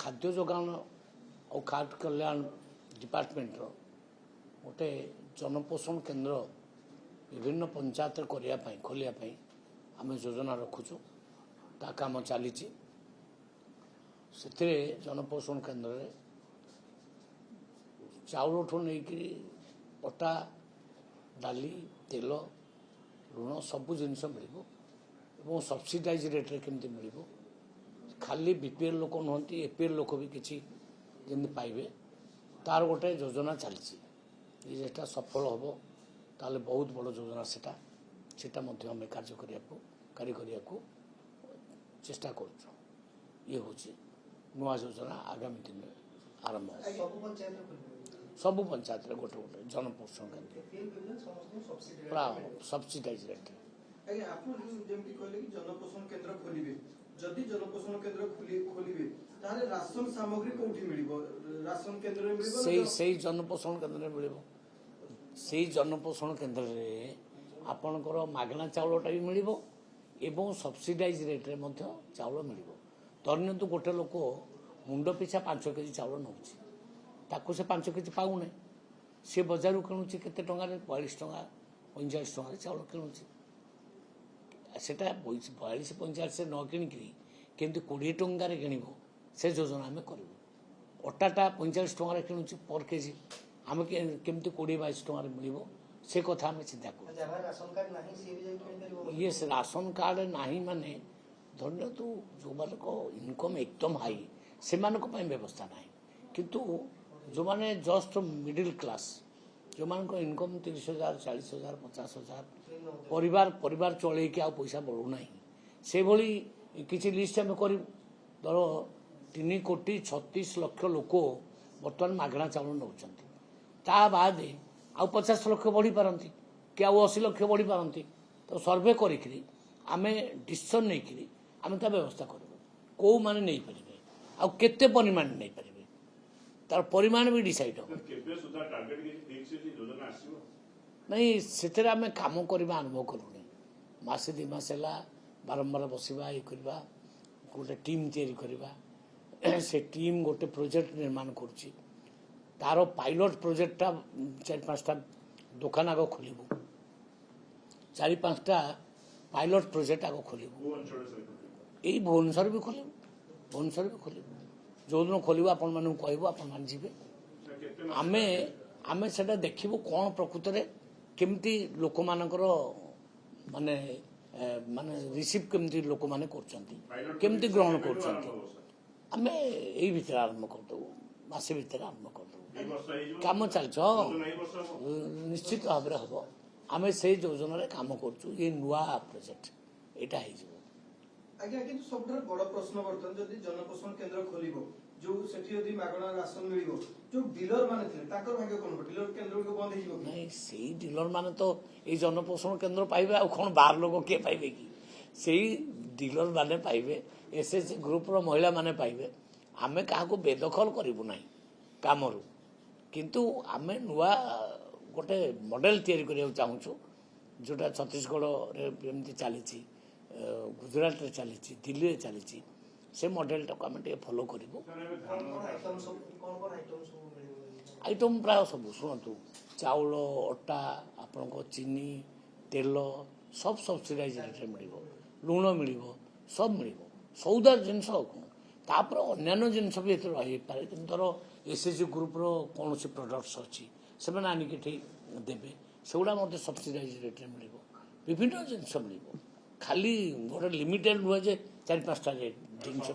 खाद्य जोगान और खाद्य कल्याण डिपार्टमेंट गोटे जनपोषण केन्द्र विभिन्न पंचायत खोलिया आम योजना रखुचु ता काम चली जनपोषण केन्द्र चाउल ठू नहीं अटा डाली तेल ऋण सबू जिनस मिल सब्सिडाइज रेट्रे केमती मिल खाली बीपीएल लोक नुहति एपीएल लोक भी किसी जमी पाइबे तार गोटे योजना चलती जेटा सफल हम ताले बहुत बड़ योजना सेटा आम कार्य करने चेष्टा कर ये हूँ नुआ योजना आगामी दिन में आरंभ सबू पंचायत गोटे गोटे जनपोषण केन्द्र प्राय सब्सिडाइज रेट जनपोषण केन्द्र खोलिबे जदि जनपोषण केन्द्र खोलिबे तारे राशन सामग्री कोठी मिलिबो राशन केन्द्र रे मिलिबो सेही जनपोषण केन्द्र रे मिलिबो सेही जनपोषण केन्द्र रे आपनकर मागना चाउलटा भी मिलिबो एवं सब्सिडाइज रेट रे मध्य चाउल मिलिबो धरनियंतु गोटे लोक मुंड पिछा 5 केजी चाउल नउछि ताको से 5 केजी पाउने से बजार किणुछि केते टंगा रे 42 टंका 45 टंका रे चाउल किणुछि सेटा 42 45 से न किणिकी केमती 20 टंका रे किणिबो से योजना आम करूँ अटाटा 45 टंका किणुची पर केजी आम केमती 20-22 टंका मिल से कथा आम चिंता कर ये राशन कार्ड नहीं माने धन्य तू जो मान इनकम एकदम हाई से व्यवस्था ना किंतु जो माने जस्ट मिडिल क्लास जो मान इनकम 30,000 40,000 50,000 परिवार चल पैसा बढ़ुना से भली किसी लिस्ट आम कर धर 3,36,00,000 लोक बर्तमान मागणा चाउल नौ ता बाद आउ 50 लाख बढ़ी पारती कि आउ 80 लाख बढ़ी पारती तो सर्वे करी आमे डिसीजन नहीं आम ता व्यवस्था करूँ कौ माने नहीं पारे आउ केते परिमाण नहीं पारे तार परिमाण भी डिसाइड हो नहीं से आम कम करवा आरंभ करूँ मसे 2 मास है बारंबार बसवा ये करवा गोटे टीम तैयारी करवा से टीम गोटे प्रोजेक्ट निर्माण करुच्ची तार पायलट प्रोजेक्टा 4-5टा दुकान आग खोलू 4-5टा पायलट प्रोजेक्ट आग खोलू यही भुवनेश्वर भी खोलू जो दिन खोलू आपण मानू कहबू आपण मान जीवे आमे आमे सेटा देखिबू कौन प्रकृत में केमती लोक मानकर माने माने रिसीव केमती लोक माने करछंती केमती ग्रहण करछंती आमे एई भितर आरंभ करदू मासे भितर आरंभ करदू काम चलछ निश्चित भाव में हम आम से योजना काम करछु ये नुआ प्रोजेक्ट एटा है आज्ञा किंतु सबठार बड़ प्रश्न बर्तन जदि जनपोषण केन्द्र खोलिबो जो सेठी यदि मागणा राशन मिलिबो जो डीलर माने थे ताकर भाग्य कोन डीलर केन्द्र को बंद हिजो नहीं सेही डीलर माने तो ए जनपोषण केन्द्र पाइबे आ कोन बाहर लोग के पाइबे कि सेही डीलर माने पाइबे एसएसजी ग्रुप रो महिला माने पाइबे आमे काहाको बेदखल करिवु नाही कामरू किंतु आमे नुआ गोटे मॉडल तैयारी करिया चाहूछु जोटा छत्तीसगढ़ रे एमती चली गुजरात रे चली दिल्ली रे चली से मॉडल टाक आम फॉलो करूँ आइटम प्राय सब शुणु चाउल अटा आपण चीनी तेल सब सब्सिडाइज रेट मिल लुण मिल सब मिल सौदा जिनस तापर अन्य जिनस भी रही पारे किंतु एसएसजी ग्रुप रो कौन सी प्रोडक्ट्स अच्छी से आनिक देवे सेगुड़ा मत सब्सिडाइज रेट मिल विभिन्न जिनस मिल खाली गोटे लिमिटेड नुहे 4-5टा जिनस